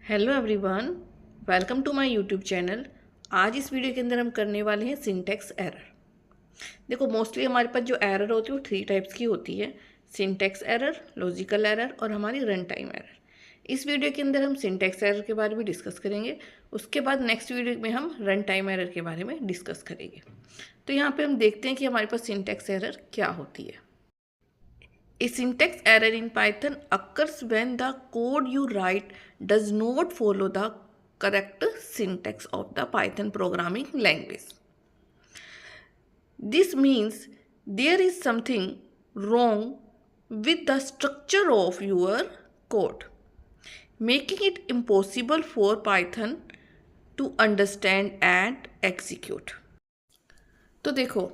Hello everyone, welcome to my YouTube channel. आज इस video के अंदर हम करने वाले हैं सिंटैक्स एरर। देखो, मोस्टली हमारे पास जो एरर होती है वो 3 टाइप्स की होती है। सिंटैक्स एरर, लॉजिकल एरर और हमारी रन टाइम एरर। इस वीडियो के अंदर हम सिंटैक्स एरर के बारे में डिस्कस करेंगे। उसके बाद नेक्स्ट वीडियो में हम रन टाइम एरर के बारे में डिस्कस करेंगे। तो यहाँ पे हम देखते हैं कि हमारे पास सिंटैक्स एरर क्या होती है। A syntax error in Python occurs when the code you write does not follow the correct syntax of the Python programming language. This means there is something wrong with the structure of your code, making it impossible for Python to understand and execute. तो देखो,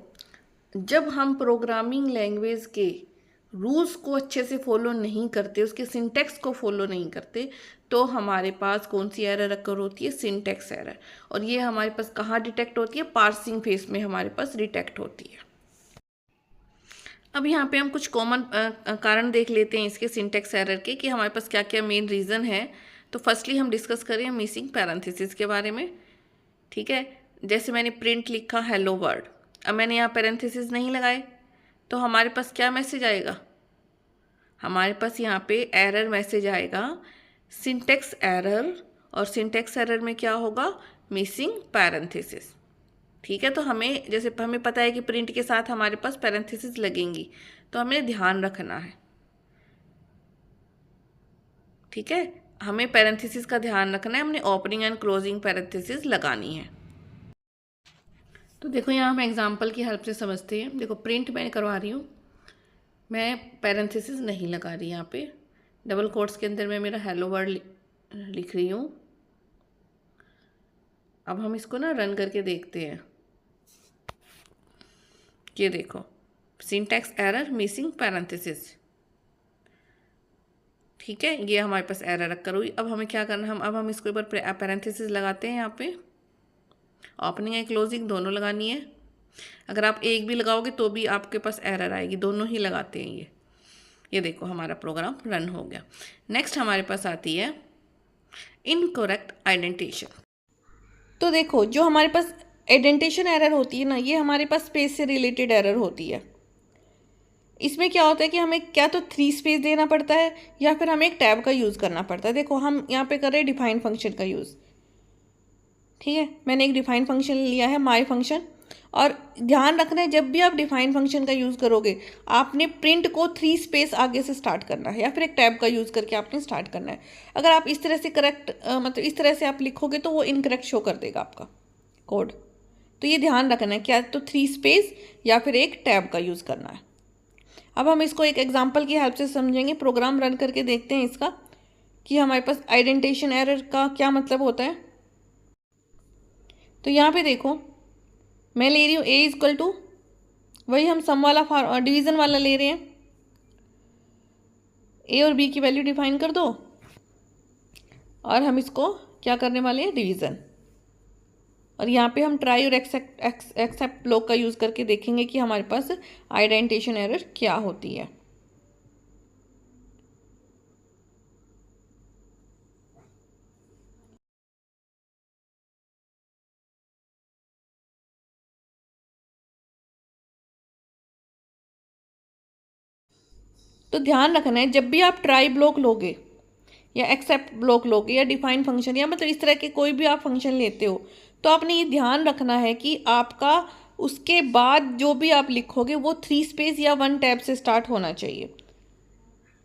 जब हम programming language के rules को अच्छे से follow नहीं करते, उसके सिंटैक्स को फॉलो नहीं करते, तो हमारे पास कौन सी एरर अकर होती है? Syntax error. और ये हमारे पास कहाँ डिटेक्ट होती है? पार्सिंग फेस में हमारे पास डिटेक्ट होती है। अब यहाँ पे हम कुछ कॉमन कारण देख लेते हैं इसके सिंटैक्स एरर के, कि हमारे पास क्या क्या मेन रीज़न है। तो फर्स्टली हम डिस्कस करें मिसिंग पैरेंथेसिस के बारे में। ठीक है, जैसे मैंने प्रिंट लिखा हेलो वर्ल्ड, अब मैंने यहाँ पैरेंथेसिस नहीं लगाए, तो हमारे पास क्या मैसेज आएगा? हमारे पास यहाँ पे एरर मैसेज आएगा, सिंटैक्स एरर। और सिंटैक्स एरर में क्या होगा? Missing parenthesis. ठीक है, तो हमें जैसे हमें पता है कि प्रिंट के साथ हमारे पास पैरेंथेसिस लगेंगी, तो हमें ध्यान रखना है। ठीक है, हमें पैरेंथेसिस का ध्यान रखना है, हमने ओपनिंग एंड क्लोजिंग पैरेंथेसिस लगानी है। तो देखो, यहाँ हम एग्जांपल की हेल्प से समझते हैं। देखो, प्रिंट मैं करवा रही हूँ, मैं पैरेंथेसिस नहीं लगा रही। यहाँ पे डबल कोट्स के अंदर मैं मेरा हेलो वर्ल्ड लिख रही हूँ। अब हम इसको ना रन करके देखते हैं। ये देखो, सिंटैक्स एरर मिसिंग पैरेंथेसिस। ठीक है, ये हमारे पास एरर रखकर हुई। अब हमें क्या करना, अब हम इसको एक बार पैरेंथेसिस लगाते हैं। यहाँ पे ओपनिंग एंड क्लोजिंग दोनों लगानी है। अगर आप एक भी लगाओगे तो भी आपके पास एरर आएगी, दोनों ही लगाते हैं ये देखो, हमारा प्रोग्राम रन हो गया। नेक्स्ट हमारे पास आती है इनकरेक्ट आइडेंटिशन। तो देखो, जो हमारे पास आइडेंटिशन एरर होती है ना, ये हमारे पास स्पेस से रिलेटेड एरर होती है। इसमें क्या होता है कि हमें क्या तो 3 स्पेस देना पड़ता है, या फिर हमें एक टैब का यूज़ करना पड़ता है। देखो, हम यहाँ पे कर रहे हैं डिफाइन फंक्शन का यूज़। ठीक है, मैंने एक डिफाइन फंक्शन लिया है, माई फंक्शन। और ध्यान रखना है, जब भी आप डिफाइन फंक्शन का यूज़ करोगे, आपने प्रिंट को 3 स्पेस आगे से स्टार्ट करना है, या फिर एक टैब का यूज़ करके आपने स्टार्ट करना है। अगर आप इस तरह से मतलब इस तरह से आप लिखोगे तो वो इनकरेक्ट शो कर देगा आपका कोड। तो ये ध्यान रखना है, क्या तो 3 स्पेस या फिर एक टैब का यूज़ करना है। अब हम इसको एक एग्जाम्पल की हेल्प से समझेंगे। प्रोग्राम रन करके देखते हैं इसका, कि हमारे पास आइडेंटिशन एरर का क्या मतलब होता है। तो यहाँ पे देखो, मैं ले रही हूँ ए इक्वल टू, वही हम सम वाला डिवीज़न वाला ले रहे हैं। ए और बी की वैल्यू डिफाइन कर दो, और हम इसको क्या करने वाले हैं? डिवीज़न। और यहाँ पे हम ट्राई और एक्सेप्ट ब्लॉक का यूज़ करके देखेंगे कि हमारे पास आइडेंटिशन एरर क्या होती है। तो ध्यान रखना है, जब भी आप ट्राई ब्लॉक लोगे या एक्सेप्ट ब्लॉक लोगे या डिफाइन फंक्शन या मतलब इस तरह के कोई भी आप फंक्शन लेते हो, तो आपने ये ध्यान रखना है कि आपका उसके बाद जो भी आप लिखोगे वो 3 स्पेस या 1 टैब से स्टार्ट होना चाहिए।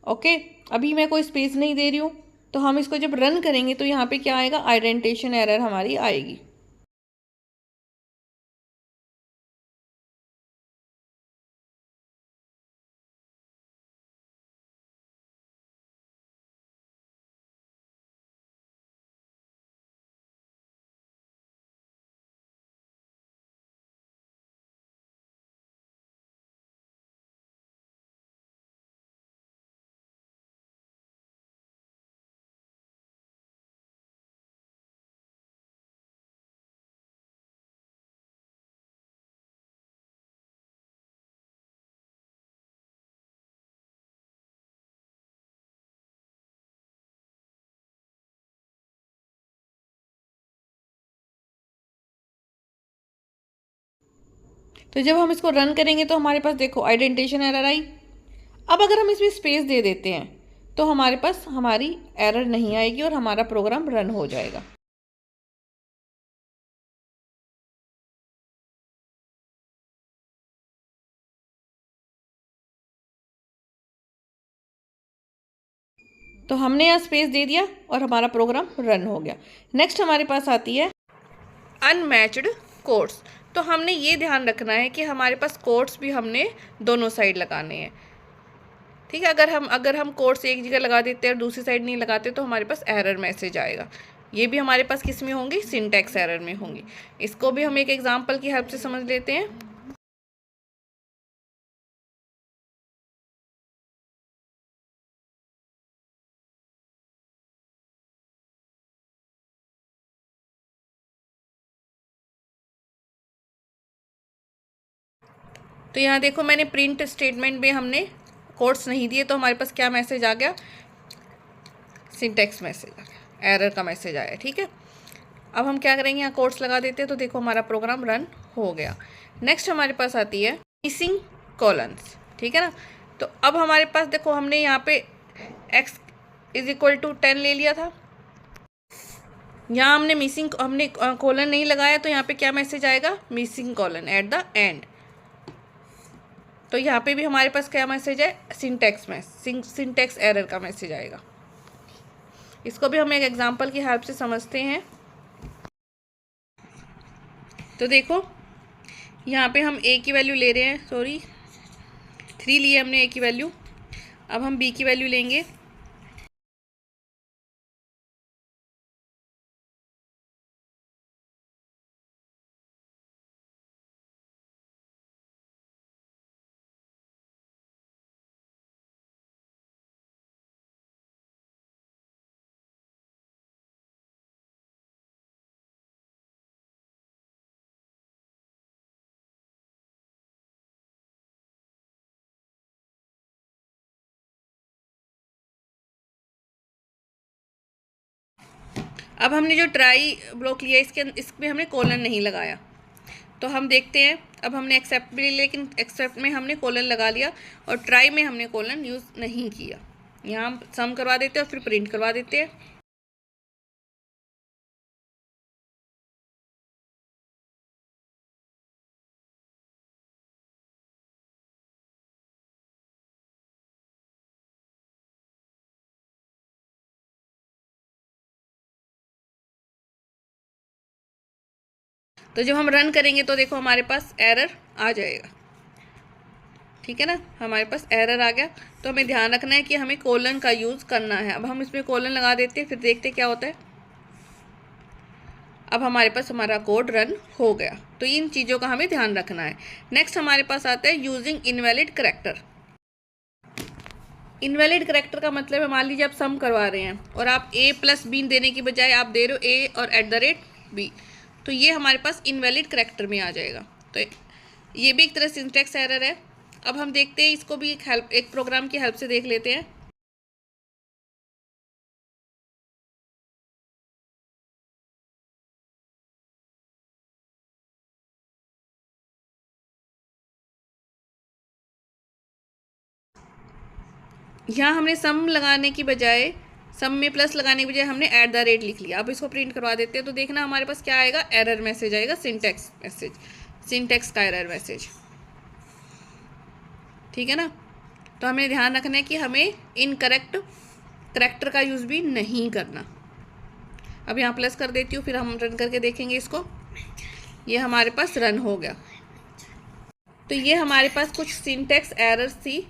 ओके, अभी मैं कोई स्पेस नहीं दे रही हूँ, तो हम इसको जब रन करेंगे तो यहाँ पे क्या आएगा? आइडेंटिशन एरर हमारी आएगी। तो जब हम इसको रन करेंगे तो हमारे पास देखो आइडेंटिफिकेशन एरर आई। अब अगर हम इसमें स्पेस दे देते हैं तो हमारे पास हमारी एरर नहीं आएगी और हमारा प्रोग्राम रन हो जाएगा। तो हमने यहाँ स्पेस दे दिया और हमारा प्रोग्राम रन हो गया। नेक्स्ट हमारे पास आती है अनमैच्ड कोट्स। तो हमने ये ध्यान रखना है कि हमारे पास कोट्स भी हमने दोनों साइड लगाने हैं। ठीक है, अगर हम कोट्स एक जगह लगा देते हैं और दूसरी साइड नहीं लगाते तो हमारे पास एरर मैसेज आएगा। ये भी हमारे पास किस में होंगी, सिंटैक्स एरर में होंगी। इसको भी हम एक एग्जांपल की हेल्प से समझ लेते हैं। तो यहाँ देखो मैंने प्रिंट स्टेटमेंट में हमने कोट्स नहीं दिए तो हमारे पास क्या मैसेज आ गया, सिंटैक्स मैसेज आ गया, एरर का मैसेज आया। ठीक है, अब हम क्या करेंगे, यहाँ कोट्स लगा देते हैं तो देखो हमारा प्रोग्राम रन हो गया। नेक्स्ट हमारे पास आती है मिसिंग कॉलन्स। ठीक है ना, तो अब हमारे पास देखो हमने यहाँ पे x = 10 ले लिया था, यहाँ हमने कॉलन नहीं लगाया तो यहाँ पे क्या मैसेज आएगा, missing colon at the end. तो यहाँ पे भी हमारे पास क्या मैसेज है, सिंटैक्स एरर का मैसेज आएगा। इसको भी हम एक एग्जांपल की हेल्प से समझते हैं। तो देखो यहाँ पे हम a की वैल्यू ले रहे हैं, 3 लिए हमने a की वैल्यू। अब हम b की वैल्यू लेंगे। अब हमने जो ट्राई ब्लॉक लिया इसमें हमने कॉलन नहीं लगाया, तो हम देखते हैं। अब हमने एक्सेप्ट भी लिया लेकिन एक्सेप्ट में हमने कॉलन लगा लिया और ट्राई में हमने कॉलन यूज़ नहीं किया। यहाँ हम सम करवा देते हैं और फिर प्रिंट करवा देते हैं। तो जब हम रन करेंगे तो देखो हमारे पास एरर आ जाएगा। ठीक है ना, हमारे पास एरर आ गया। तो हमें ध्यान रखना है कि हमें कॉलन का यूज़ करना है। अब हम इसमें कॉलन लगा देते हैं, फिर देखते क्या होता है। अब हमारे पास हमारा कोड रन हो गया। तो इन चीज़ों का हमें ध्यान रखना है। नेक्स्ट हमारे पास आता है using invalid character. Invalid character का मतलब है, मान लीजिए आप सम करवा रहे हैं और आप a+b देने की बजाय आप दे रहे हो a और @b, तो ये हमारे पास इनवैलिड करैक्टर में आ जाएगा। तो ये भी एक तरह से सिंटैक्स एरर है। अब हम देखते हैं, इसको भी एक प्रोग्राम की हेल्प से देख लेते हैं। यहाँ हमने सम लगाने की बजाय, सम में प्लस लगाने की बजाय हमने @ लिख लिया। अब इसको प्रिंट करवा देते हैं तो देखना हमारे पास क्या आएगा, एरर मैसेज आएगा, सिंटैक्स का एरर मैसेज। ठीक है ना, तो हमें ध्यान रखना है कि हमें इनकरेक्ट करैक्टर का यूज़ भी नहीं करना। अब यहाँ प्लस कर देती हूँ, फिर हम रन करके देखेंगे इसको। ये हमारे पास रन हो गया। तो ये हमारे पास कुछ सिंटैक्स एरर्स थी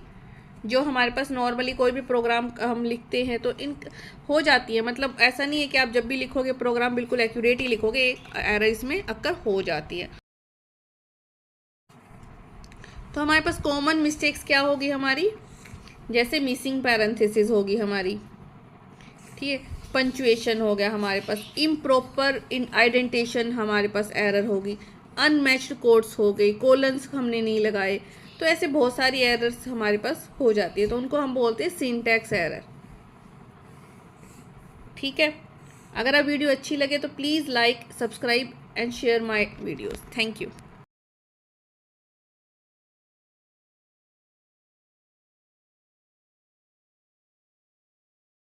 जो हमारे पास नॉर्मली कोई भी प्रोग्राम हम लिखते हैं तो इन हो जाती है। मतलब ऐसा नहीं है कि आप जब भी लिखोगे प्रोग्राम बिल्कुल एक्यूरेट ही लिखोगे, एक एरर इसमें अक्कर हो जाती है। तो हमारे पास कॉमन मिस्टेक्स क्या होगी हमारी, जैसे मिसिंग पैरेंथेसिस होगी हमारी, ठीक है, पंचुएशन हो गया हमारे पास, इम्प्रॉपर आइडेंटिफिकेशन हमारे पास एरर होगी, अनमैच्ड कोड्स हो गई, कोलन्स हमने नहीं लगाए। तो ऐसे बहुत सारी एरर्स हमारे पास हो जाती है, तो उनको हम बोलते हैं सिंटैक्स एरर। ठीक है, अगर आप वीडियो अच्छी लगे तो please like, subscribe and share my videos. Thank you.